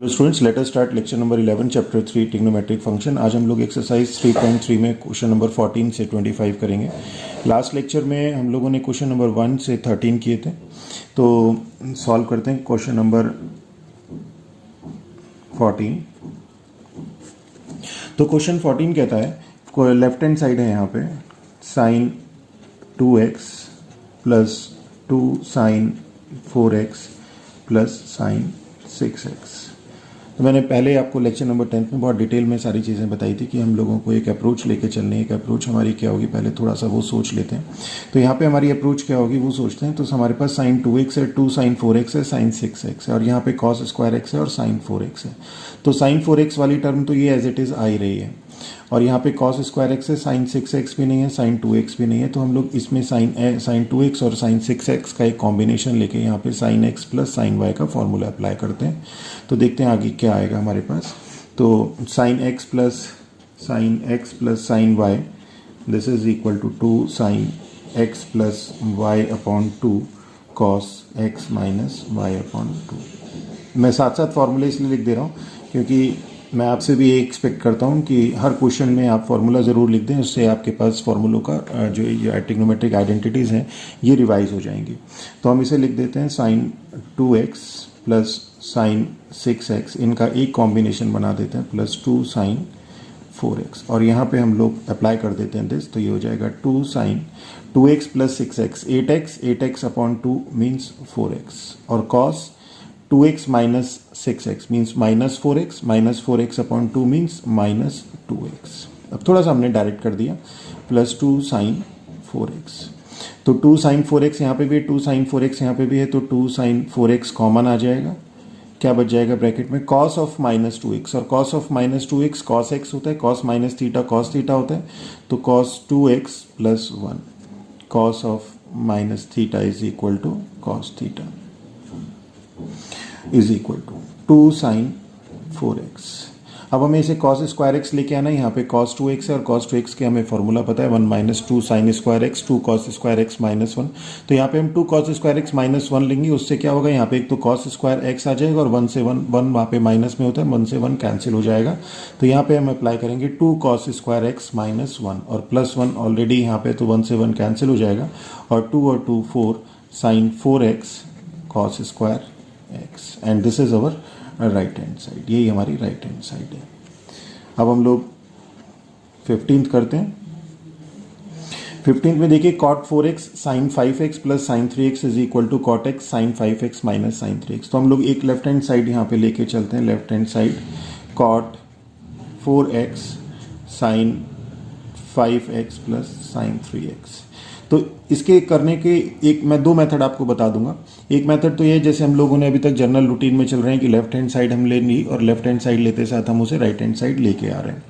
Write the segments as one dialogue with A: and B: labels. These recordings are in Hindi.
A: Students let us start lecture number 11 chapter 3 trigonometric function. आज हम लोग एक्सरसाइज 3.3 में क्वेश्चन नंबर 14 से 25 करेंगे। लास्ट लेक्चर में हम लोगों ने क्वेश्चन नंबर 1 से 13 किए थे, तो सॉल्व करते हैं क्वेश्चन नंबर 14। तो क्वेश्चन 14 कहता है, लेफ्ट हैंड साइड है यहाँ पे sine 2x plus 2 sine 4x plus sine 6x। तो मैंने पहले आपको लेक्चर नंबर 10 में बहुत डिटेल में सारी चीज़ें बताई थी कि हम लोगों को एक अप्रोच लेके चलनी है। एक अप्रोच हमारी क्या होगी, पहले थोड़ा सा वो सोच लेते हैं। तो यहाँ पे हमारी अप्रोच क्या होगी वो सोचते हैं। तो हमारे पास साइन 2x है, 2 साइन 4x है, साइन 6x है, और यहाँ पे कॉस स्क्वायर x है और साइन 4x है। तो साइन 4x वाली टर्म तो ये एज इट इज़ आ ही रही है, और यहाँ पे कॉस स्क्वायर x है, साइन 6x भी नहीं है, साइन 2x भी नहीं है। तो हम लोग इसमें साइन 2x और साइन 6x का एक कॉम्बिनेशन लेके यहाँ पे sine x plus sine y का फॉर्मूला अप्लाई करते हैं। तो देखते हैं आगे क्या आएगा हमारे पास। तो sine x plus sine y, this is equal to 2 sine x plus y upon 2 cos x minus y upon 2। मैं साथ साथ फॉर्मूले इसलिए लिख दे रहा हूँ क्योंकि मैं आपसे भी ये एक्सपेक्ट करता हूँ कि हर क्वेश्चन में आप फार्मूला ज़रूर लिख दें, उससे आपके पास फार्मूलों का जो ये ट्रिग्नोमेट्रिक आइडेंटिटीज़ हैं ये रिवाइज हो जाएंगी। तो हम इसे लिख देते हैं sign 2x plus sine 6x, इनका एक कॉम्बिनेशन बना देते हैं, प्लस 2 साइन 4x, और यहाँ पे हम लोग अप्लाई कर देते हैं दिस। तो ये हो जाएगा 2 sine 2x plus 6x 8x upon 2 means 4x, और cos 2x minus 6x means minus 4x upon 2 means minus 2x। अब थोड़ा सा हमने डायरेक्ट कर दिया, प्लस 2 साइन 4x। तो 2 साइन 4x यहाँ पे भी है, 2 साइन 4x यहाँ पे भी है, तो 2 साइन 4x कॉमन आ जाएगा। क्या बच जाएगा ब्रैकेट में, कॉस ऑफ माइनस 2x, और cos of minus 2x cos x होता है, cos minus theta cos theta होता है। तो cos 2x plus 1, cos of minus theta is equal to cos theta is equal to 2 sine 4x। अब हमें इसे कॉस स्क्वायर एक्स लेके आना है। यहाँ पे कॉस 2x है और कॉस 2x के हमें फॉर्मूला पता है, 1 minus 2 sign square x 2 cos square x minus 1। तो यहाँ पे हम 2 कॉस स्क्वायर एक्स माइनस 1 लेंगे। उससे क्या होगा, यहाँ पे एक तो कॉस स्क्वायर एक्स आ जाएगा और 1 से 1 वहाँ पे माइनस में होता है, 1 से 1 कैंसिल हो जाएगा। तो यहाँ पे हम अप्लाई करेंगे 2 कॉस स्क्वायर एक्स माइनस 1 और प्लस 1 ऑलरेडी यहाँ पे, तो 1 से 1 कैंसिल हो जाएगा, और 2 और 2 4 sine 4x cos square x, and this is our right hand side. यही हमारी राइट हैंड साइड है। अब हम लोग 15th करते हैं। 15th में देखिए cot 4x sine 5x plus sine 3x is equal to cot x sine 5x minus sine 3x। तो हम लोग एक लेफ्ट हैंड साइड यहाँ पे लेके चलते हैं। Left hand side cot 4x sine 5x plus sine 3x। तो इसके करने के मैं दो मेथड आपको बता दूंगा। एक मेथड तो ये, जैसे हम लोगों ने अभी तक जनरल रूटीन में चल रहे हैं कि लेफ्ट हैंड साइड हम ले ली, और लेफ्ट हैंड साइड लेते साथ हम उसे राइट हैंड साइड लेके आ रहे हैं,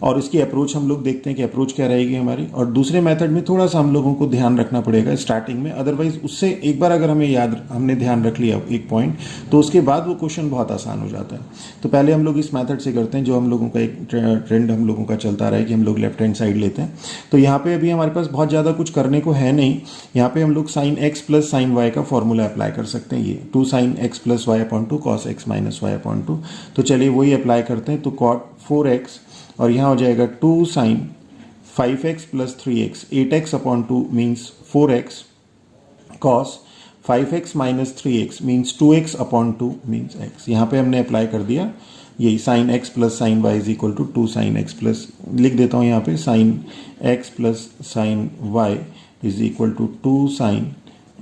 A: और इसकी अप्रोच हम लोग देखते हैं कि अप्रोच क्या रहेगी हमारी। और दूसरे मेथड में थोड़ा सा हम लोगों को ध्यान रखना पड़ेगा स्टार्टिंग में, अदरवाइज उससे एक बार अगर हमने ध्यान रख लिया एक पॉइंट, तो उसके बाद वो क्वेश्चन बहुत आसान हो जाता है। तो पहले हम लोग इस मेथड से करते हैं, जो हम लोगों का एक ट्रेंड हम लोगों का चलता रहा है कि हम लोग लेफ्ट हैंड साइड लेते हैं। तो यहाँ पे अभी हमारे पास बहुत ज़्यादा कुछ करने को है नहीं। यहाँ पे हम लोग sine x plus sine Y का फॉर्मूला अप्लाई कर सकते हैं, ये 2 sine x plus Y upon 2 cos x minus Y upon 2। तो चलिए वही अप्लाई करते हैं। तो कॉट 4x, और यहाँ हो जाएगा 2 sine 5x plus 3x 8x upon 2 means 4x, cos 5x minus 3x means 2x upon 2 means x। यहाँ पे हमने अप्लाई कर दिया यही sine x plus sine y is equal to 2 sine x plus, लिख देता हूँ यहाँ पे sine x plus sine y is equal to 2 sine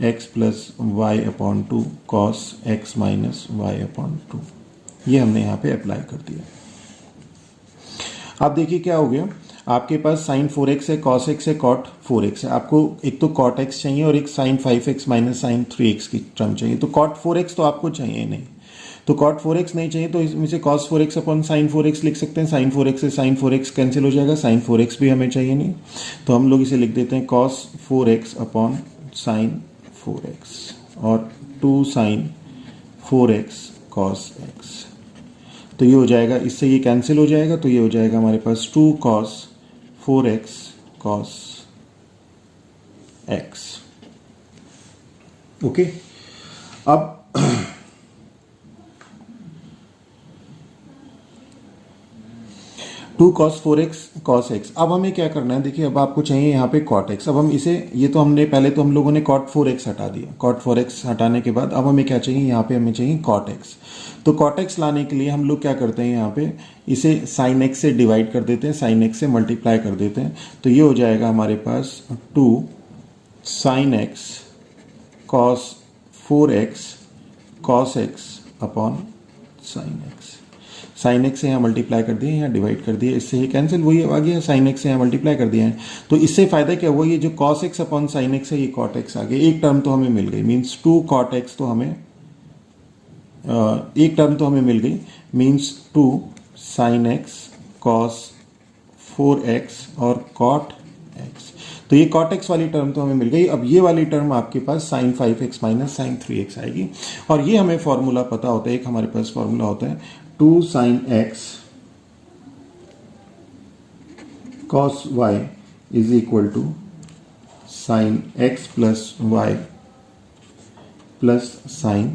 A: x plus y upon 2 cos x minus y upon 2। ये हमने यहाँ पे अप्लाई कर दिया। आप देखिए क्या हो गया, आपके पास साइन 4x है, कॉस x है, कॉट 4x है। आपको एक तो कॉट x चाहिए और एक sign 5x minus sine 3x की टर्म चाहिए। तो कॉट 4x तो आपको चाहिए नहीं, तो कॉट 4x नहीं चाहिए, तो इसमें से cos 4x upon sine 4x लिख सकते हैं। साइन 4x से साइन 4x कैंसिल हो जाएगा, साइन 4x भी हमें चाहिए नहीं, तो हम लोग इसे लिख देते हैं cos 4x upon sine 4x, और 2 साइन 4x कॉस x। तो ये हो जाएगा, इससे ये कैंसिल हो जाएगा, तो ये हो जाएगा हमारे पास 2 cos 4x cos x। Okay, अब 2 cos 4x cos x। अब हमें क्या करना है, देखिए अब आपको चाहिए यहाँ पे cot x। अब हम इसे, ये तो हमने पहले तो हम लोगों ने cot 4x हटा दिया, cot 4x हटाने के बाद अब हमें क्या चाहिए, यहाँ पे हमें चाहिए cot x। तो cot x लाने के लिए हम लोग क्या करते हैं, यहाँ पे इसे sin x से डिवाइड कर देते हैं, sin x से मल्टीप्लाई कर देते हैं। तो ये हो जाएगा हमारे पास 2 sin x cos 4x cos x upon sin x। Sine x से यहाँ मल्टीप्लाई कर दिए, यहाँ डिवाइड कर दिए, इससे ही कैंसिल, वही आ गया, साइन एक्स से यहाँ मल्टीप्लाई कर दिया है। तो इससे फायदा क्या हुआ, ये जो cos x upon sine x है ये कॉट एक्स आ गया, एक टर्म तो हमें मिल गई, मीन्स 2 कॉट एक्स तो हमें एक टर्म तो हमें मिल गई, means 2 sine x cos 4x और कॉट एक्स। तो ये कॉट एक्स वाली टर्म तो हमें मिल गई। अब ये वाली टर्म आपके पास sine 5x minus sine 3x आएगी, और ये हमें फॉर्मूला पता होता है, एक हमारे पास फॉर्मूला होता है 2 sin x cos y is equal to sine x plus Y plus sine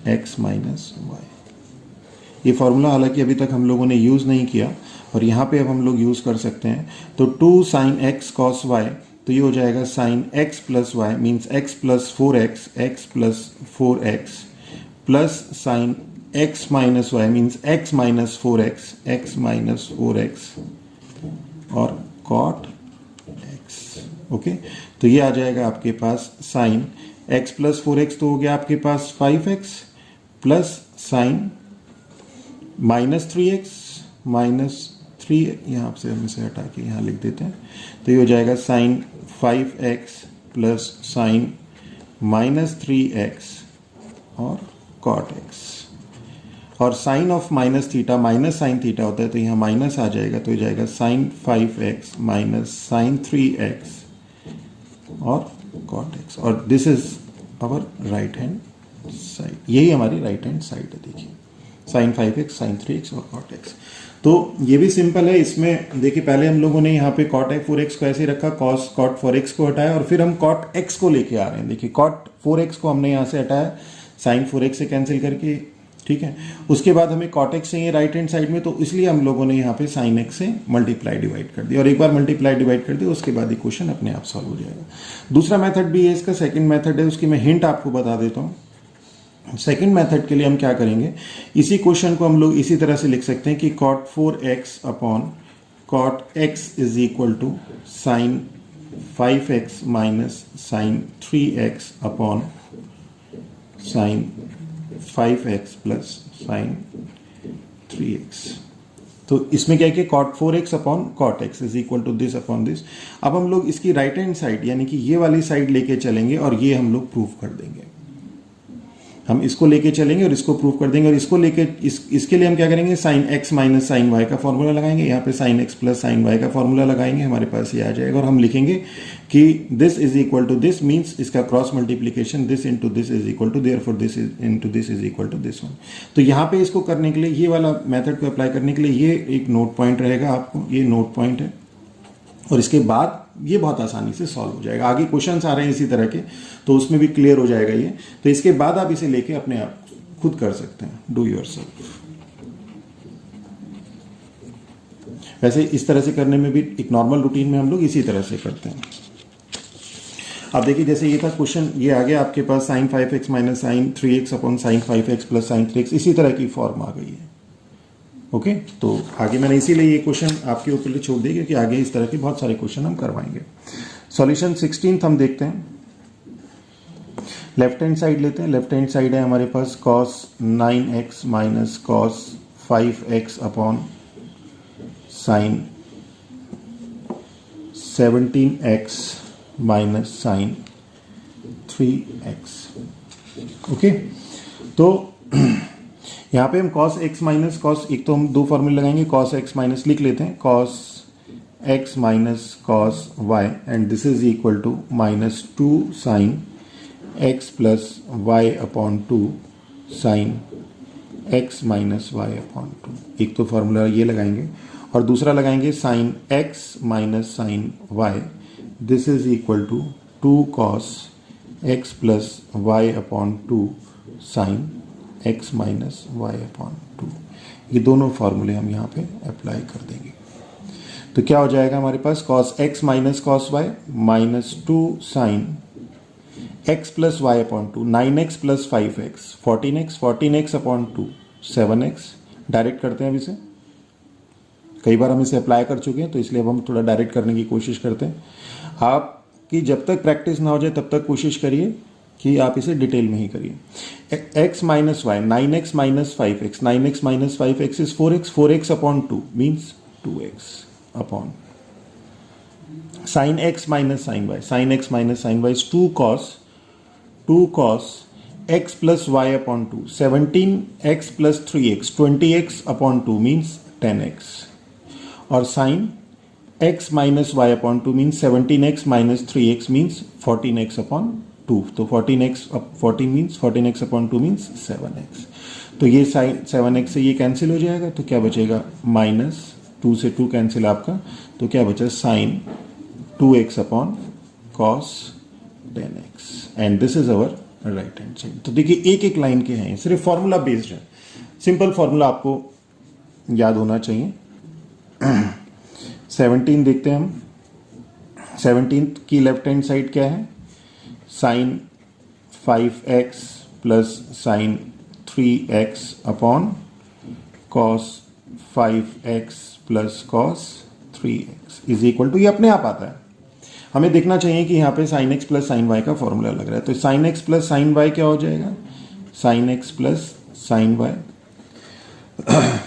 A: x minus Y. ये फॉर्मूला हालांकि अभी तक हम लोगों ने यूज नहीं किया, और यहाँ पे अब हम लोग यूज कर सकते हैं। तो 2 sin x cos y, तो ये हो जाएगा sine x plus y means x plus 4x, x plus 4x plus sine x minus y means x minus 4x, x minus 4x और cot x। ओके, तो ये आ जाएगा आपके पास साइन x प्लस 4x तो हो गया आपके पास 5x plus sign minus 3x minus 3, यहाँ से हम इसे हटा के यहाँ लिख देते हैं, तो ये हो जाएगा sign 5x plus sign minus 3x और cot x। और sine of minus theta minus sine theta होता है, तो यहाँ माइनस आ जाएगा, तो हो जाएगा sign 5x minus sine 3x और cot x, और this is our right hand side, यही हमारी राइट हैंड साइड है। देखिए साइन 5x साइन 3x और cot x। तो ये भी सिंपल है। इसमें देखिए पहले हम लोगों ने यहाँ पे cot 4x को ऐसे रखा, cot 4x को हटाया, और फिर हम cot x को लेके आ रहे हैं। देखिए cot 4x को हमने यहाँ से हटाया साइन 4x से कैंसिल करके, ठीक है। उसके बाद हमें cot x चाहिए राइट हैंड साइड में, तो इसलिए हम लोगों ने यहाँ पे साइन x से मल्टीप्लाई डिवाइड कर दिया, और एक बार मल्टीप्लाई डिवाइड कर दिया उसके बाद इक्वेशन अपने आप सॉल्व हो जाएगा। दूसरा मेथड भी है इसका, सेकंड मेथड है, उसकी मैं हिंट आपको बता देता हूँ। सेकंड मेथड के लिए हम क्या करेंगे, इसी क्वेश्चन को हम लोग इसी तरह से लिख सकते हैं कि cot 4x upon cot x is equal to sine 5x minus sine 3x upon sine 5x plus sine 3x। तो इसमें क्या है कि cot 4x upon cot x is equal to this upon this. अब हम लोग इसकी राइट हैंड साइड यानी कि ये वाली साइड लेके चलेंगे, और ये हम लोग प्रूव कर देंगे। हम इसको लेके चलेंगे और इसको प्रूव कर देंगे, और इसको लेके इसके लिए हम क्या करेंगे, sine x minus sine y का फॉर्मूला लगाएंगे, यहाँ पे sine x plus sine y का फॉर्मूला लगाएंगे, हमारे पास ये आ जाएगा, और हम लिखेंगे कि this is equal to this, means इसका cross multiplication this into this is equal to, therefore this is into this is equal to this one. तो यहाँ पे इसको करने के लिए, ये वाला मेथड को अप्लाई करने के लिए ये एक नोट पॉइंट रहेगा आपको, ये नोट पॉइंट है, और इसके बाद ये बहुत आसानी से सॉल्व हो जाएगा। आगे क्वेश्चंस आ रहे हैं इसी तरह के, तो उसमें भी क्लियर हो जाएगा ये। तो इसके बाद आप इसे लेके अपने आप खुद कर सकते हैं, डू योरसेल्फ। वैसे इस तरह से करने में भी एक नॉर्मल रूटीन में हम लोग इसी तरह से करते हैं। अब देखिए जैसे ये था क्वेश्चन, ये आ गया आपके पास sine 5x minus sine 3x upon sine 5x plus sine 3x, इसी तरह की फॉर्म आ गई है। ओके, तो आगे मैंने इसीलिए ये क्वेश्चन आपके ऊपर छोड़ दिया क्योंकि आगे इस तरह के बहुत सारे क्वेश्चन हम करवाएंगे। सॉल्यूशन 16 हम देखते हैं। लेफ्ट हैंड साइड लेते हैं। लेफ्ट हैंड साइड है हमारे पास cos 9x minus cos 5x upon sine 17x minus sine 3x। Okay, तो यहाँ पे हम cos x माइनस cos, एक तो हम दो फॉर्मूले लगाएंगे, cos x माइनस लिख लेते हैं, cos x minus cos y, and this is equal to minus 2 sine x plus y upon 2 sine x minus y upon 2। एक तो फॉर्मूला ये लगाएंगे, और दूसरा लगाएंगे sine x minus sine y, this is equal to 2 cos x plus y upon 2 sine x minus Y upon 2। ये दोनों फार्मूले हम यहाँ पे अप्लाई कर देंगे। तो क्या हो जाएगा हमारे पास cos x minus cos y minus 2 sine x plus Y upon 2, 9x plus 5x, 14x upon 2, 7x। Direct करते हैं अब इसे, कई बार हम इसे अप्लाई कर चुके हैं तो इसलिए अब हम थोड़ा डायरेक्ट करने की कोशिश करते हैं। आपकी जब तक प्रैक्टिस ना हो जाए तब तक कोशिश करिए कि आप इसे डिटेल में ही करिए। x minus y, 9x minus 5x, 9x minus 5x is 4x, 4x upon 2 means 2x upon sine x minus sine y, sine x minus sine y is 2 cos x plus y upon 2, 17x plus 3x, 20x upon 2 means 10x, और sine x minus Y upon 2 means 17x minus 3x means 14x upon 2, तो 14 means 14x upon 2 means 7x। तो ये साइन 7x से ये कैंसिल हो जाएगा, तो क्या बचेगा माइनस 2 से 2 कैंसिल आपका, तो क्या बचा sine 2x upon cos 10x, and this is our right hand side. तो देखिए एक एक लाइन के हैं, सिर्फ फॉर्मूला बेस्ड है, सिंपल फॉर्मूला आपको याद होना चाहिए। 17 देखते हैं हम, 17 की लेफ्ट हैंड साइड क्या है, sine 5x plus sine 3x upon cos 5x plus cos 3x is equal to, ये अपने आप आता है, हमें देखना चाहिए कि यहाँ पे sine x plus sine Y का फॉर्मूला लग रहा है। तो sine x plus sine y क्या हो जाएगा, sine x plus sine y,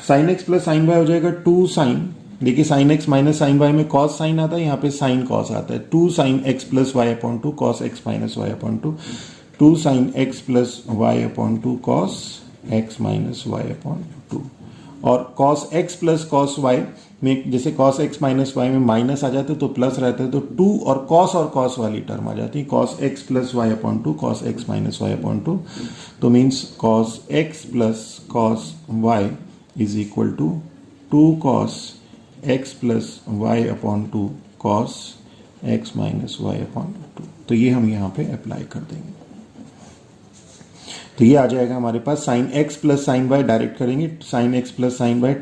A: sine x plus sine y हो जाएगा 2 साइन, देखिए sine x minus sine y में कॉस साइन आता है, यहाँ पे साइन कॉस आता है, 2 sine x plus Y upon 2 cos x minus Y upon 2, 2 sine x plus Y upon 2 cos x minus Y upon 2, और cos x plus cos y में जैसे कॉस एक्स माइनस वाई में माइनस आ जाते तो प्लस रहते हैं, तो 2 और कॉस वाली टर्म आ जाती है, cos x plus Y upon 2 cos x minus Y upon 2, तो means cos x plus cos y is equal to 2 cos x plus Y upon 2 cos x minus Y upon 2। तो ये हम यहाँ पे अप्लाई कर देंगे, तो ये आ जाएगा हमारे पास sine x plus sine y, direct करेंगे, sine x plus sine y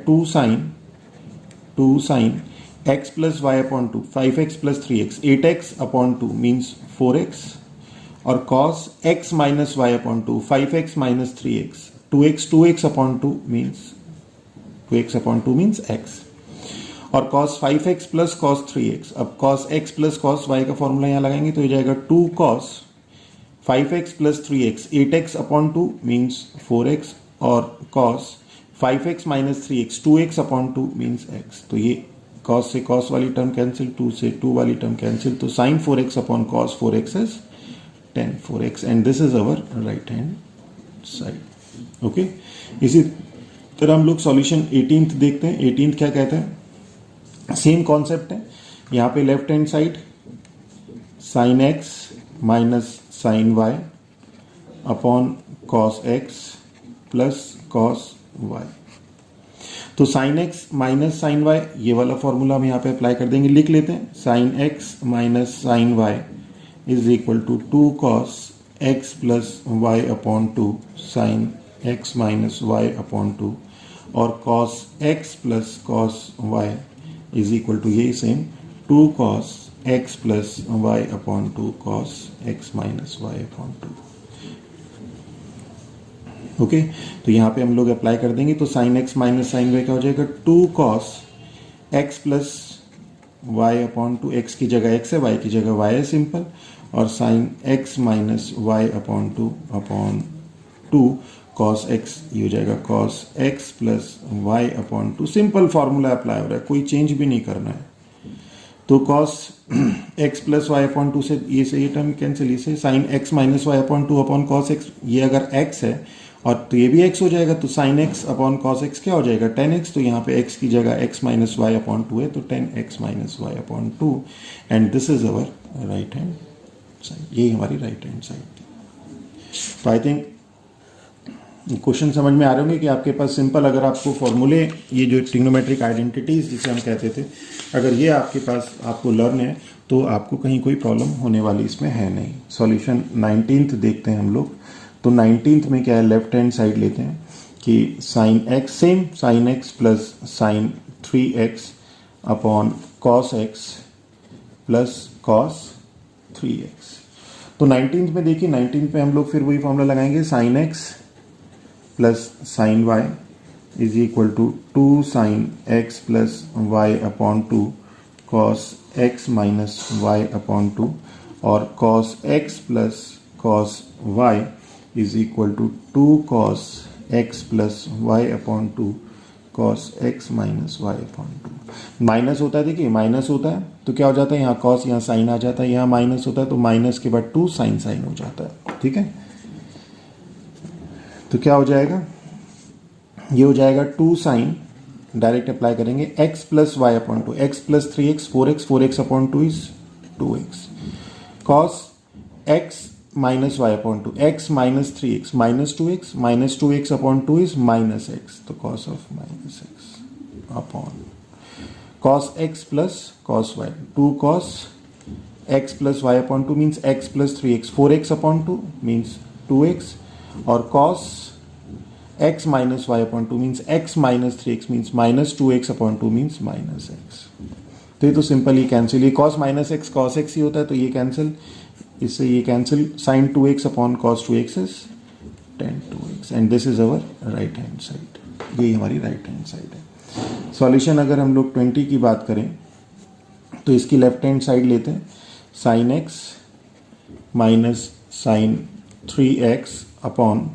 A: 2 sine x plus Y upon 2, 5x plus 3x, 8x upon 2 means 4x, और cos x minus Y upon 2, 5x minus 3x, 2x upon 2 means 2x upon 2 means x, और cos 5x plus cos 3x, अब cos x plus cos y का फॉर्मूला यहाँ लगाएंगे तो हो जाएगा 2 cos 5x plus 3x, 8x upon 2 means 4x, और cos 5x minus 3x, 2x upon 2 means x। तो ये cos से cos वाली टर्म कैंसिल, 2 से 2 वाली टर्म कैंसिल, तो sin 4x upon cos 4x is 10 4x, and this is our right hand side. Okay, इसी तरह हम लोग सॉल्यूशन 18th देखते हैं। 18th क्या कहते हैं, सेम कॉन्सेप्ट है, यहाँ पे left hand side sine x minus sine y upon cos x plus cos y, तो sine x minus sine y ये वाला फॉर्मूला हम यहाँ पे अप्लाई कर देंगे, लिख लेते हैं, sine x minus sine y is equal to 2 cos x plus Y upon 2 sine x minus Y upon 2, और cos x plus cos y is equal to ये same 2 cos x plus Y upon 2 cos x minus Y upon 2। Okay, तो यहाँ पे हम लोग अप्लाई कर देंगे, तो sine x minus sine y क्या हो जाएगा 2 cos x plus Y upon 2, x की जगह एक्स है, वाई की जगह वाई है सिंपल, और sine x minus Y upon 2 cos x ये हो जाएगा cos x plus Y upon 2, simple formula apply हो रहा है, कोई चेंज भी नहीं करना है। तो cos x plus Y upon 2 से ये टर्म कैंसिल, इसे sine x minus Y upon 2 upon cos x, ये अगर एक्स है और तो ये भी एक्स हो जाएगा, तो sine x upon cos x क्या हो जाएगा 10x, तो यहाँ पे एक्स की जगह एक्स माइनस वाई अपॉन 2 है, तो 10x minus Y upon 2, and this is our right hand side, ये हमारी राइट हैंड साइड थी। तो आई थिंक क्वेश्चन समझ में आ रहे होंगे कि आपके पास सिंपल, अगर आपको फॉर्मूले ये जो ट्रिग्नोमेट्रिक आइडेंटिटीज जिसे हम कहते थे, अगर ये आपके पास आपको लर्न है तो आपको कहीं कोई प्रॉब्लम होने वाली इसमें है नहीं। सॉल्यूशन 19th देखते हैं हम लोग, तो 19th में क्या है, लेफ्ट हैंड साइड लेते हैं कि sine x, same sine x plus sine 3x upon cos x plus cos 3x। तो 19th में देखिए, 19th में हम लोग फिर वही फॉर्मूला लगाएंगे, sine x plus sine y is equal to 2 sine x plus Y upon 2 cos x minus Y upon 2 और cos x plus cos y is equal to 2 cos x plus Y upon 2 cos x minus Y upon 2। Minus होता है, देखिए माइनस होता है तो क्या हो जाता है, यहाँ कॉस यहाँ साइन आ जाता है, यहाँ माइनस होता है तो माइनस के बाद 2 साइन साइन हो जाता है। ठीक है, तो क्या हो जाएगा, ये हो जाएगा 2 साइन, डायरेक्ट अप्लाई करेंगे, x plus Y upon 2, x plus 3x 4x upon 2 is 2x, cos x minus Y upon 2, x minus 3x minus 2x upon 2 is minus x, तो cos of minus x upon cos x plus cos y, 2 cos x plus Y upon 2 means x plus 3x, 4x upon 2 means 2x और cos x minus Y upon 2 means x minus 3x means minus 2x upon 2 means minus x। तो ये तो सिंपल ही कैंसिल, ये cos minus x cos x ही होता है तो ये कैंसिल, इससे ये cancel, sine 2x upon cos 2x is tan 2x and this is our right hand side, यही हमारी राइट हैंड साइड है। सॉल्यूशन अगर हम लोग 20 की बात करें तो इसकी लेफ्ट हैंड साइड लेते हैं, sine x minus sine 3x upon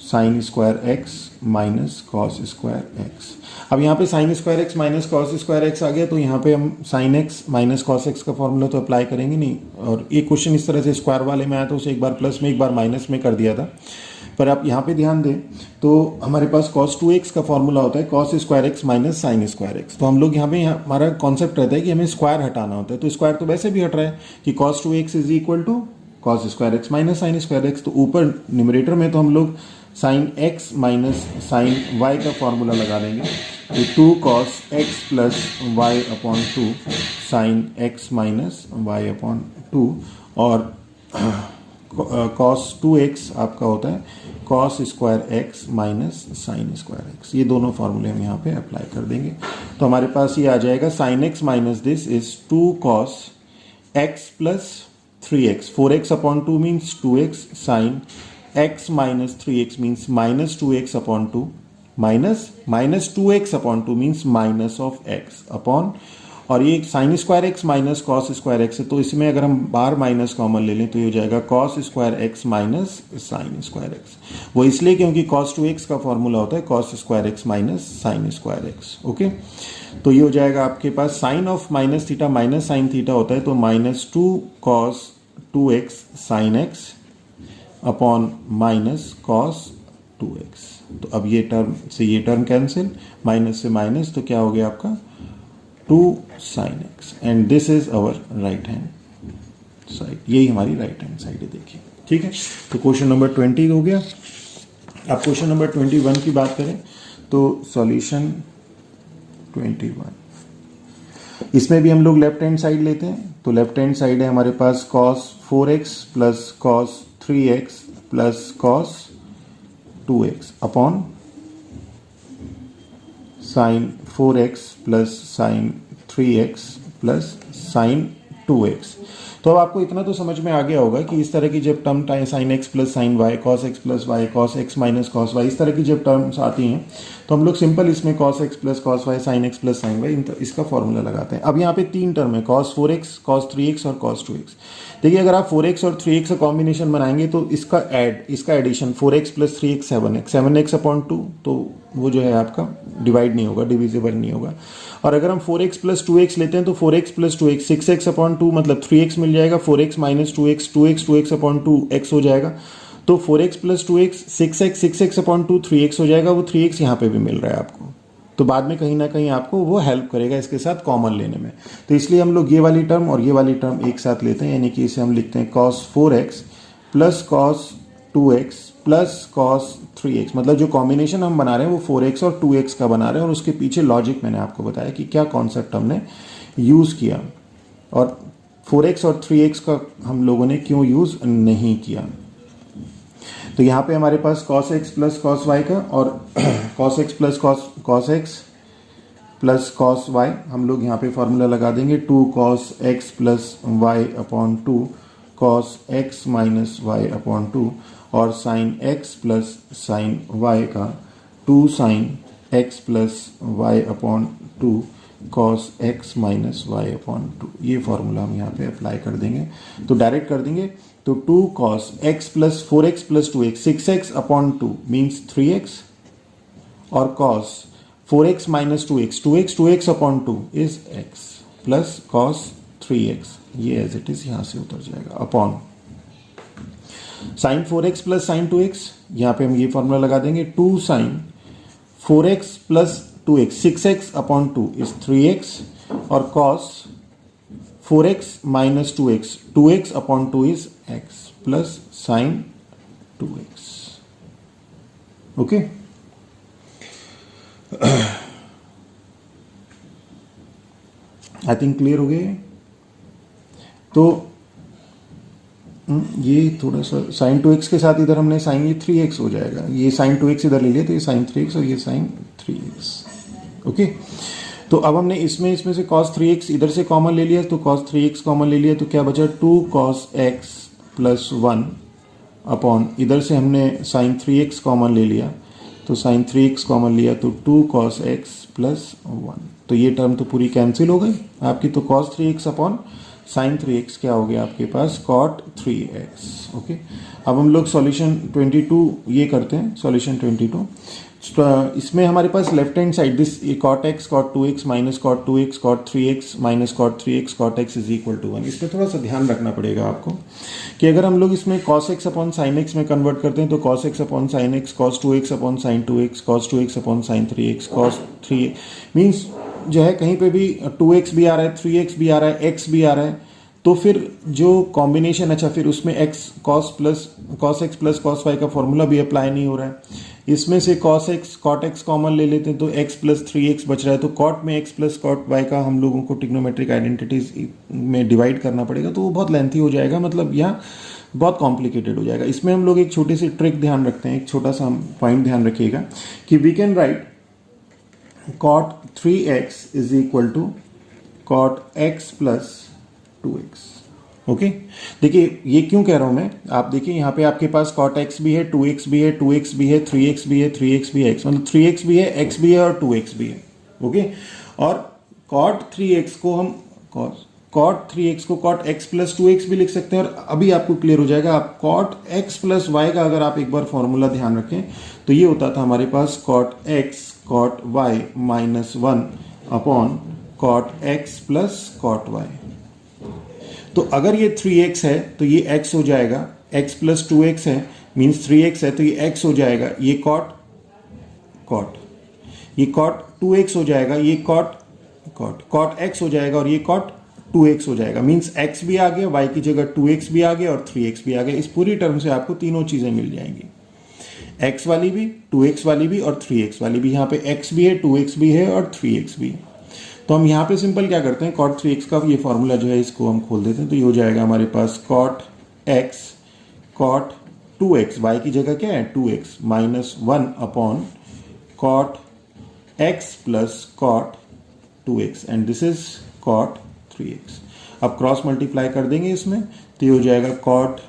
A: sine square x minus cos square x. अब यहाँ पे sine square x minus cos square x आ गया तो यहाँ पे हम sine x minus cos x का फॉर्मूला तो अप्लाई करेंगे नहीं, और एक क्वेश्चन इस तरह से स्क्वायर वाले में आया तो उसे एक बार प्लस में एक बार माइनस में कर दिया था, पर आप यहाँ पे ध्यान दें तो हमारे पास cos 2x का फॉर्मूला होता है cos square x minus sine square x. तो हम लोग यहाँ पे हमारा कॉन्सेप्ट रहता है कि हमें स्क्वायर हटाना होता है, तो स्क्वायर तो वैसे भी हट रहा है कि cos 2x is equal to cos square x minus sine square x. तो ऊपर न्यूमरेटर में तो हम लोग sine x minus sine Y का फॉर्मूला लगा देंगे, तो 2 cos x plus Y upon 2 sine x minus Y upon 2 और cos 2x आपका होता है cos square x minus sine square x. ये दोनों फॉर्मूले हम यहाँ पे अप्लाई कर देंगे तो हमारे पास ये आ जाएगा sine x minus this is 2 cos x plus 3x, 4x upon 2 means 2x sine x minus 3x means minus 2x upon 2 minus 2x upon 2 means minus of x upon, और ये sine square x minus cos square x है तो इसमें अगर हम बार माइनस कॉमन ले लें तो ये हो जाएगा cos square x minus sine square x. वो इसलिए क्योंकि cos 2x का फॉर्मूला होता है cos square x minus sine square x. Okay, तो ये हो जाएगा आपके पास sine of minus theta minus sine theta होता है तो minus 2 cos 2x sine x upon minus cos 2x। तो अब ये टर्म से ये टर्म कैंसिल, माइनस से माइनस, तो क्या हो गया आपका 2 sin x and this is our right hand side, यही हमारी राइट हैंड साइड है। देखिए ठीक है, तो क्वेश्चन नंबर 20 हो गया। अब क्वेश्चन नंबर 21 की बात करें तो सॉल्यूशन 21, इसमें भी हम लोग लेफ्ट हैंड साइड लेते हैं तो लेफ्ट हैंड साइड है हमारे पास cos 4x plus cos 3x plus cos 2x upon sign 4x plus sine 3x plus sign 2x। तो अब आपको इतना तो समझ में आ गया होगा कि इस तरह की जब term sine x plus sine y, cos x plus y, cos x minus cos y, इस तरह की जब टर्म्स आती हैं तो हम लोग सिंपल इसमें cos x plus cos y, sine x plus sine y इसका फॉर्मूला लगाते हैं। अब यहाँ पे 3 टर्म है, cos 4x, cos 3x और cos 2x। देखिए अगर आप 4x और 3x का कॉम्बिनेशन बनाएंगे तो इसका addition 4x plus 3x 7x upon 2, तो वो जो है आपका डिवाइड नहीं होगा, डिविजिबल नहीं होगा। और अगर हम 4x प्लस 2x लेते हैं तो 4x plus 2x 6x upon 2 मतलब 3x मिल जाएगा, 4x minus 2x 2x upon 2 x हो जाएगा, तो 4x plus 2x 6x upon 2 3x हो जाएगा, वो 3x यहाँ पे भी मिल रहा है आपको, तो बाद में कहीं ना कहीं आपको वो हेल्प करेगा इसके साथ कॉमन लेने में। तो इसलिए हम लोग ये वाली टर्म और ये वाली टर्म एक साथ लेते हैं, यानी कि इसे हम लिखते हैं cos 4x plus cos 2x plus cos 3x, मतलब जो कॉम्बिनेशन हम बना रहे हैं वो 4x और 2x का बना रहे हैं, और उसके पीछे लॉजिक मैंने आपको बताया कि क्या कॉन्सेप्ट हमने यूज़ किया और 4x और 3x का हम लोगों ने क्यों यूज़ नहीं किया। तो यहाँ पे हमारे पास cos x plus cos y का और cos x plus cos x plus cos y, हम लोग यहाँ पे फॉर्मूला लगा देंगे 2 cos x plus Y upon 2 cos x minus Y upon 2 और sine x plus sine Y का 2 sine x plus Y upon 2 cos x minus Y upon 2। ये फॉर्मूला हम यहाँ पे अप्लाई कर देंगे, तो डायरेक्ट कर देंगे। तो 2 cos x plus 4x plus 2x 6x upon 2 means 3x और cos 4x minus 2x upon 2 is x plus cos 3x, ये एज इट इज यहां से उतर जाएगा upon sine 4x plus sign 2x, यहां पे हम ये फॉर्मूला लगा देंगे 2 sine 4x plus 2x 6x upon 2 is 3x और cos 4x minus 2x upon 2 is x plus sign 2x। Okay, I think clear हो गए। तो ये थोड़ा सा साइन 2x के साथ इधर हमने साइन, ये 3x हो जाएगा, ये साइन 2x इधर ले लिया तो ये साइन 3x और ये साइन 3x। ओके, तो अब हमने इसमें से cos 3x इधर से कॉमन ले लिया, तो cos 3x कॉमन ले लिया तो क्या बचा 2 cos x प्लस 1 अपॉन इधर से हमने साइन 3x कॉमन ले लिया, तो साइन 3x कॉमन लिया तो 2 cos x प्लस 1, तो ये टर्म तो पूरी कैंसिल हो गई आपकी। तो cos 3x upon sign 3x क्या हो गया आपके पास cot 3x। ओके, अब हम लोग सॉल्यूशन 22 ये करते हैं, सॉल्यूशन 22। इसमें हमारे पास left hand side this cot x cot 2x minus cot 2x cot 3x minus cot 3x cot x is equal to 1। इसमें थोड़ा सा ध्यान रखना पड़ेगा आपको कि अगर हम लोग इसमें cos x upon sine x में कन्वर्ट करते हैं तो cos x upon sine x cos 2x upon sign 2x cos 2x upon sign 3x cos 3 means जो है कहीं पे भी 2x भी आ रहा है 3x भी आ रहा है x भी आ रहा है, तो फिर जो कॉम्बिनेशन, अच्छा फिर उसमें x cos x plus cos y का फॉर्मूला भी अप्लाई नहीं हो रहा है। इसमें से cos x cot x common ले लेते हैं तो x प्लस 3x बच रहा है, तो cot में x प्लस cot y का हम लोगों को ट्रिग्नोमेट्रिक आइडेंटिटीज में डिवाइड करना पड़ेगा, तो वो बहुत लेंथी हो जाएगा, मतलब यहाँ बहुत कॉम्प्लिकेटेड हो जाएगा। इसमें हम लोग एक छोटी सी ट्रिक ध्यान रखते हैं, एक छोटा सा पॉइंट ध्यान रखिएगा कि we can write cot 3x is equal to cot x plus 2x। Okay, देखिए ये क्यों कह रहा हूं मैं, आप देखिए यहाँ पे आपके पास cot x भी है 2x भी है 2x भी है 3x भी है 3x भी है x, मतलब 3x भी है x भी है और 2x भी है। ओके, और cot 3x को हम cot x प्लस 2x भी लिख सकते हैं, और अभी आपको क्लियर हो जाएगा। आप cot x प्लस y का अगर आप एक बार फॉर्मूला ध्यान रखें तो ये होता था हमारे पास cot x cot y minus 1 upon cot x plus cot y। तो अगर ये 3x है तो ये x हो जाएगा, x प्लस 2x है मीन्स 3x है तो ये x हो जाएगा, ये ये cot 2x हो जाएगा, ये cot x हो जाएगा और ये cot 2x हो जाएगा, मीन्स x भी आ गया, y की जगह 2x भी आ गया और 3x भी आ गया। इस पूरी टर्म से आपको तीनों चीजें मिल जाएंगी, x वाली भी 2x वाली भी और 3x वाली भी। यहाँ पे x भी है 2x भी है और 3x भी। तो हम यहाँ पे सिंपल क्या करते हैं, cot 3x का ये फॉर्मूला जो है इसको हम खोल देते हैं, तो ये हो जाएगा हमारे पास cot x cot 2x, y की जगह क्या है 2x minus 1 upon cot x plus cot 2x and this is cot 3x। अब क्रॉस मल्टीप्लाई कर देंगे इसमें तो ये हो जाएगा cot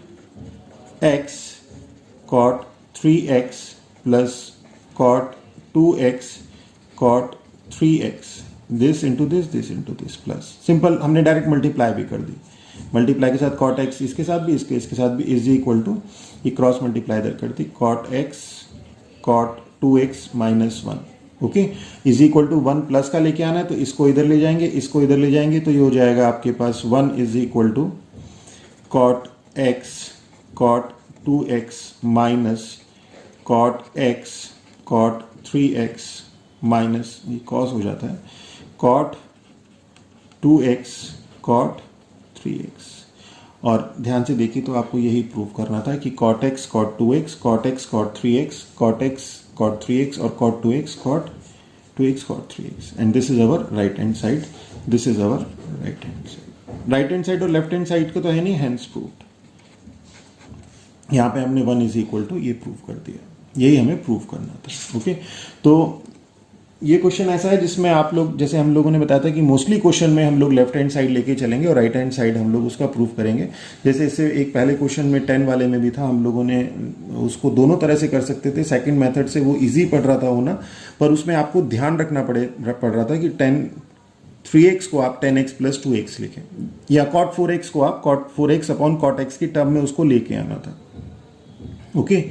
A: x cot 3x plus cot 2x cot 3x, this into this plus simple हमने डायरेक्ट मल्टीप्लाई भी कर दी, मल्टीप्लाई के साथ cot x इसके साथ भी इसके साथ भी इज इक्वल टू ये क्रॉस मल्टीप्लाई इधर कर दी cot x cot 2x minus 1। Okay, is equal to 1 plus का लेके आना है तो इसको इधर ले जाएंगे, इसको इधर ले जाएंगे, तो ये हो जाएगा आपके पास 1 is equal to cot x cot 2x minus cot x cot 3x minus ये cos हो जाता है cot 2x cot 3x। और ध्यान से देखिए तो आपको यही प्रूव करना था कि cot x cot 2x cot x cot 3x cot x cot 3x और cot 2x cot 2x cot 3x and this is our right hand side, this is our right hand side. Right hand side और लेफ्ट हैंड साइड को तो है नहीं, हैंड्स प्रूव्ड। यहाँ पे हमने 1 इज इक्वल टू ये प्रूव कर दिया, यही हमें प्रूव करना था। ओके, तो ये क्वेश्चन ऐसा है जिसमें आप लोग, जैसे हम लोगों ने बताया था कि मोस्टली क्वेश्चन में हम लोग लेफ्ट हैंड साइड लेके चलेंगे और राइट हैंड साइड हम लोग उसका प्रूफ करेंगे। जैसे इससे एक पहले क्वेश्चन में 10 वाले में भी था, हम लोगों ने उसको दोनों तरह से कर सकते थे। सेकंड मेथड से वो इजी पड़ रहा था होना, पर उसमें आपको ध्यान रखना पड़ रहा था कि 3x को आप 10x प्लस 2x लिखें, या cot 4x को आप cot 4x upon cot x की टर्म में उसको लेके आना था। ओके,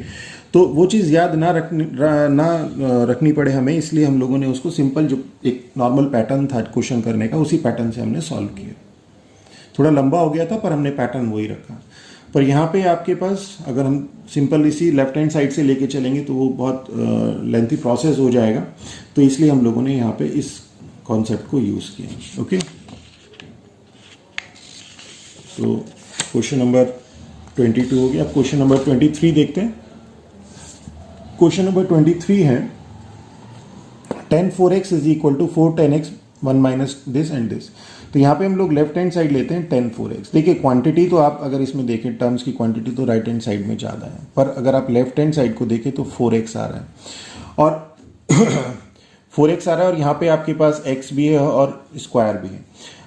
A: तो वो चीज़ याद ना रखनी पड़े हमें, इसलिए हम लोगों ने उसको सिंपल, जो एक नॉर्मल पैटर्न था क्वेश्चन करने का, उसी पैटर्न से हमने सॉल्व किया। थोड़ा लंबा हो गया था पर हमने पैटर्न वही रखा। पर यहाँ पे आपके पास अगर हम सिंपल इसी लेफ्ट हैंड साइड से लेके चलेंगे तो वो बहुत लेंथी प्रोसेस हो जाएगा, तो इसलिए हम लोगों ने यहाँ पे इस कॉन्सेप्ट को यूज़ किया। ओके, तो क्वेश्चन नंबर 22 हो गया। अब क्वेश्चन नंबर 23 देखते हैं। क्वेश्चन नंबर 23 है 10 4x is equal to 4 10x 1 minus this and this. तो यहाँ पे हम लोग लेफ्ट हैंड साइड लेते हैं 10 4x। देखिए क्वांटिटी तो आप अगर इसमें देखें, टर्म्स की क्वांटिटी तो राइट हैंड साइड में ज़्यादा है, पर अगर आप लेफ्ट हैंड साइड को देखें तो 4x आ रहा है और 4x आ रहा है, और यहाँ पे आपके पास x भी है और स्क्वायर भी है।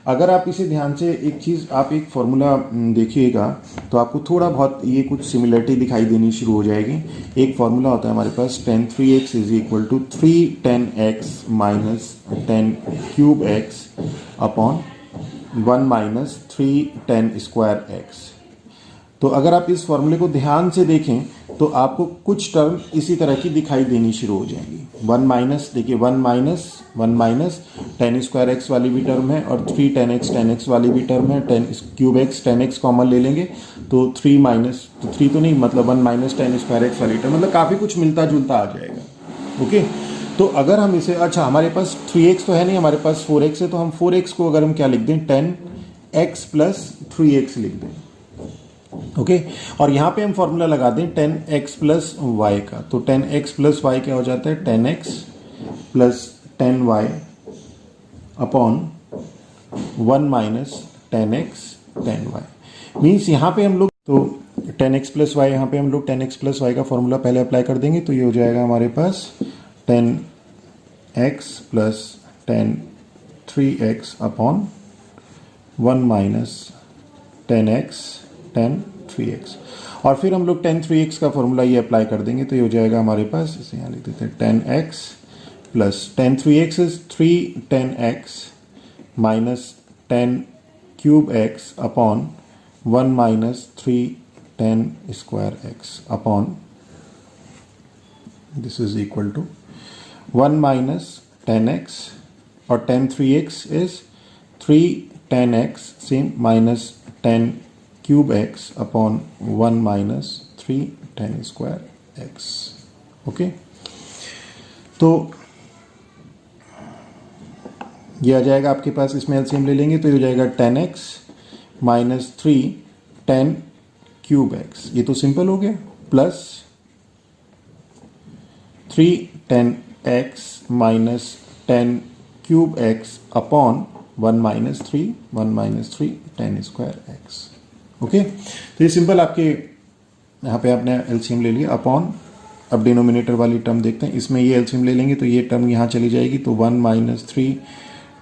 A: अगर आप इसे ध्यान से एक चीज़, आप एक फॉर्मूला देखिएगा तो आपको थोड़ा बहुत ये कुछ सिमिलरिटी दिखाई देनी शुरू हो जाएगी। एक फॉर्मूला होता है हमारे पास 10 3x is equal to 3 10x minus 10 cube x upon 1 minus 3 10 square x। तो अगर आप इस फॉर्मूले को ध्यान से देखें तो आपको कुछ टर्म इसी तरह की दिखाई देनी शुरू हो जाएगी। 1 माइनस, देखिए 1 माइनस 10 स्क्वायर एक्स वाली भी टर्म है और 3 10x वाली भी टर्म है। 10 क्यूब एक्स 10x कॉमन ले लेंगे तो 3 माइनस, तो 3 तो नहीं, मतलब 1 माइनस 10 स्क्वायर एक्स वाली टर्म, मतलब काफ़ी कुछ मिलता जुलता आ जाएगा। ओके, तो अगर हम इसे, अच्छा हमारे पास 3x तो है नहीं, हमारे पास 4x है, तो हम 4x को अगर हम क्या लिख दें 10x प्लस 3x लिख दें। ओके, और यहाँ पे हम फॉर्मूला लगा दें 10x प्लस वाई का, तो 10x प्लस वाई क्या हो जाता है 10x plus 10y upon 1 minus 10x 10y। Means यहाँ पे हम लोग, तो 10x प्लस वाई, यहाँ पे हम लोग 10x प्लस वाई का फॉर्मूला पहले अप्लाई कर देंगे, तो ये हो जाएगा हमारे पास 10x plus 10 3x upon 1 minus 10x 10 3x, और फिर हम लोग 10 3x का फॉर्मूला ये अप्लाई कर देंगे, तो ये हो जाएगा हमारे पास, इसे यहाँ लिख देते हैं 10x plus 10 3x is 3 10x minus 10 cube x upon 1 minus 3 10 square x upon, this is equal to 1 minus 10x और 10 3x is 3 10x same minus 10 cube x upon 1 minus 3 10 square x। Okay, तो ये आ जाएगा आपके पास, इसमें एलसीएम ले लेंगे तो ये हो जाएगा 10x माइनस 3 10 क्यूब x, ये तो सिंपल हो गया, plus 3 10x minus 10 cube x upon 1 minus 3 10 square x। Okay, तो ये सिंपल आपके यहाँ पे आपने एलसीएम ले लिया अपॉन, अब डिनोमिनेटर वाली टर्म देखते हैं, इसमें ये एलसीएम ले लेंगे तो ये टर्म यहाँ चली जाएगी, तो 1 माइनस 3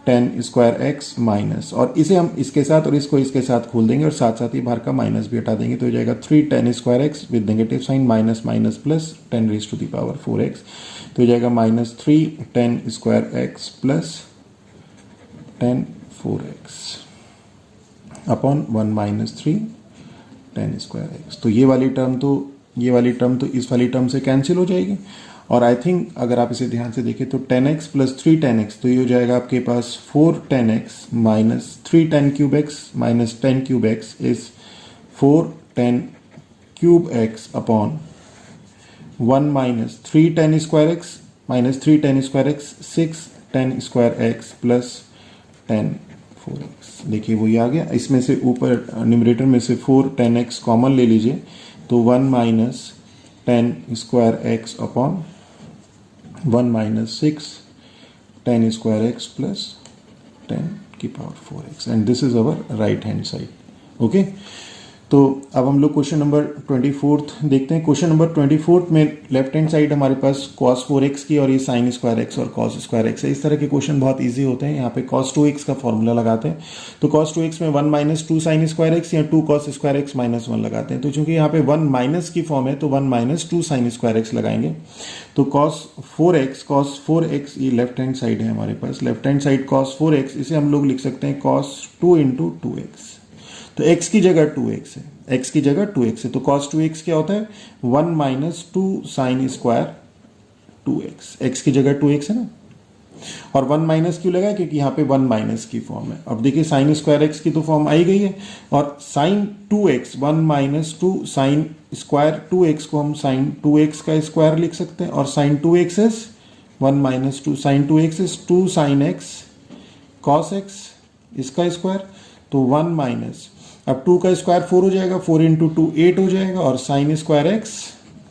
A: 10 स्क्वायर एक्स माइनस, और इसे हम इसके साथ और इसको इसके साथ खोल देंगे और साथ साथ ही बाहर का माइनस भी हटा देंगे, तो हो जाएगा 3 10 square x with negative sign minus minus plus 10 raise to the power 4x, तो हो जाएगा minus 3 10 square x plus 10 4x upon 1 minus 3 10 square x. तो ये वाली टर्म तो इस वाली टर्म से कैंसिल हो जाएगी, और आई थिंक अगर आप इसे ध्यान से देखें तो 10x प्लस 3 10x, तो ये हो जाएगा आपके पास 4 10x minus 3 10 cube x minus 10 cube x is 4 10 cube x upon 1 minus 3 10 square x minus 3 10 square x 6 10 square x plus 10 4x। देखिए वही आ गया, इसमें से ऊपर न्यूमरेटर में से 4 10x कॉमन ले लीजिए, तो 1 minus 10 square x upon 1 minus 6 10 square x plus 10 की power 4x, and this is our right hand side. Okay, तो अब हम लोग क्वेश्चन नंबर 24 देखते हैं। क्वेश्चन नंबर 24 में लेफ्ट हैंड साइड हमारे पास cos 4x की और ये sin स्क्वायर x और cos स्क्वायर x है। इस तरह के क्वेश्चन बहुत इजी होते हैं। यहाँ पे cos 2x का फॉर्मूला लगाते हैं, तो cos 2x में 1 माइनस 2 sin स्क्वायर x या 2 cos स्क्वायर x माइनस 1 लगाते हैं। तो चूंकि यहाँ पे 1 माइनस की फॉर्म है तो 1 माइनस 2 sin स्क्वायर x लगाएंगे। तो cos 4x ये लेफ्ट हैंड साइड है हमारे पास, left hand side cos 4x, इसे हम लोग लिख सकते हैं cos 2 इंटू 2x। तो x की जगह 2x है, x की जगह 2x है, तो cos 2x क्या होता है 1 minus 2 sine square 2x, x की जगह 2x है ना। और 1 माइनस क्यों लगा, क्योंकि यहाँ पे 1 माइनस की फॉर्म है। अब देखिए साइन स्क्वायर x की तो फॉर्म आई गई है, और sine 2x 1 minus 2 sine square 2x को हम साइन 2x का स्क्वायर लिख सकते हैं, और sine 2x is 1 minus 2 sine 2x is 2 sine x cos x, इसका स्क्वायर, तो 1 माइनस, अब 2 का स्क्वायर 4 हो जाएगा, 4 इंटू 2 8 हो जाएगा, और sine square x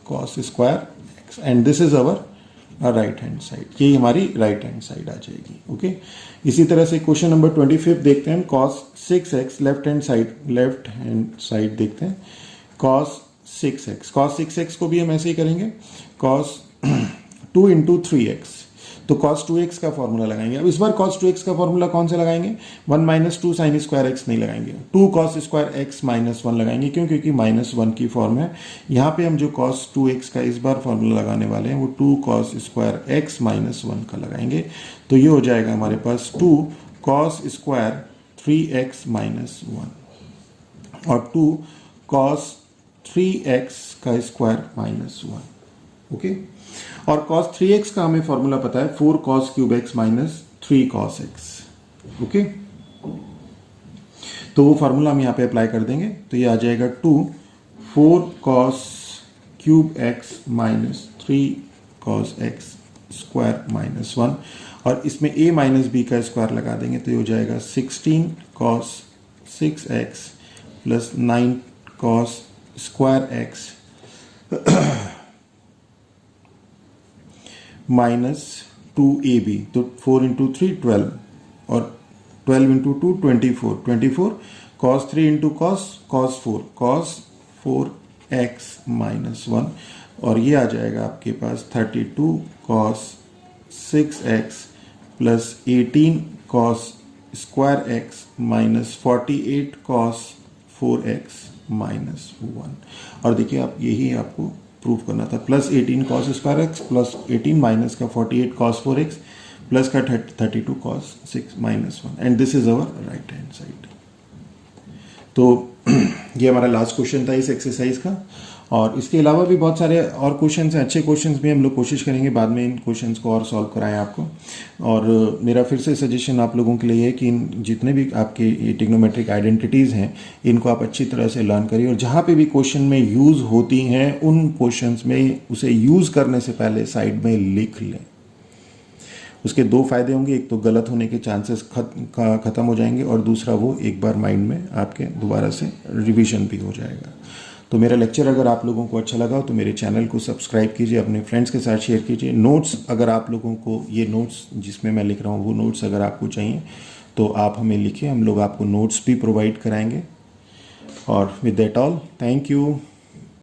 A: cos square x, and this is our right hand side, ये हमारी राइट हैंड साइड आ जाएगी। ओके, इसी तरह से क्वेश्चन नंबर 25 देखते हैं। cos 6x left hand side देखते हैं, cos 6x को भी हम ऐसे ही करेंगे, cos 2 इंटू 3x, तो cos 2x का फॉर्मूला लगाएंगे। अब इस बार cos 2x का फॉर्मूला कौन सा लगाएंगे, 1 माइनस 2 साइन स्क्वायर x नहीं लगाएंगे, 2 cos स्क्वायर x माइनस 1 लगाएंगे। क्यों, क्योंकि माइनस 1 की फॉर्म है। यहाँ पे हम जो cos 2x का इस बार फॉर्मूला लगाने वाले हैं वो 2 cos स्क्वायर x माइनस 1 का लगाएंगे। तो ये हो जाएगा हमारे पास 2 cos स्क्वायर 3x माइनस 1 और 2 cos 3x का स्क्वायर माइनस 1। ओके, और cos 3x का हमें फॉर्मूला पता है 4 cos cube x minus 3 cos x। Okay, तो वो फॉर्मूला हम यहाँ पे अप्लाई कर देंगे, तो ये आ जाएगा 2 4 cos cube x minus 3 cos x square minus 1, और इसमें a माइनस b का स्क्वायर लगा देंगे, तो ये हो जाएगा 16 cos 6x plus 9 cos square x minus 2ab, तो 4 इंटू 3 12, और 12 into 2 24 cos 3 into cos 4 x minus 1, और ये आ जाएगा आपके पास 32 cos 6x plus 18 cos square x minus 48 cos 4x minus 1। और देखिए आप यही आपको प्रूफ करना था, plus 18 cos square x plus 18 minus का 48 cos 4x प्लस का 32 cos 6 minus 1, and this is our right hand side. तो ये हमारा लास्ट क्वेश्चन था इस एक्सरसाइज का, और इसके अलावा भी बहुत सारे और क्वेश्चंस हैं, अच्छे क्वेश्चंस भी हम लोग कोशिश करेंगे बाद में इन क्वेश्चंस को और सॉल्व कराएं आपको। और मेरा फिर से सजेशन आप लोगों के लिए है कि इन जितने भी आपके ये ट्रिग्नोमेट्रिक आइडेंटिटीज़ हैं इनको आप अच्छी तरह से लर्न करिए, और जहाँ पे भी क्वेश्चन में यूज़ होती हैं उन क्वेश्चंस में उसे यूज़ करने से पहले साइड में लिख लें। उसके दो फायदे होंगे, एक तो गलत होने के चांसेस ख़त्म हो जाएंगे, और दूसरा वो एक बार माइंड में आपके दोबारा से रिवीजन भी हो जाएगा। तो मेरा लेक्चर अगर आप लोगों को अच्छा लगा तो मेरे चैनल को सब्सक्राइब कीजिए, अपने फ्रेंड्स के साथ शेयर कीजिए। नोट्स अगर आप लोगों को ये नोट्स जिसमें मैं लिख रहा हूँ वो नोट्स अगर आपको चाहिए तो आप हमें लिखिए, हम लोग आपको नोट्स भी प्रोवाइड कराएंगे। और with that all, thank you.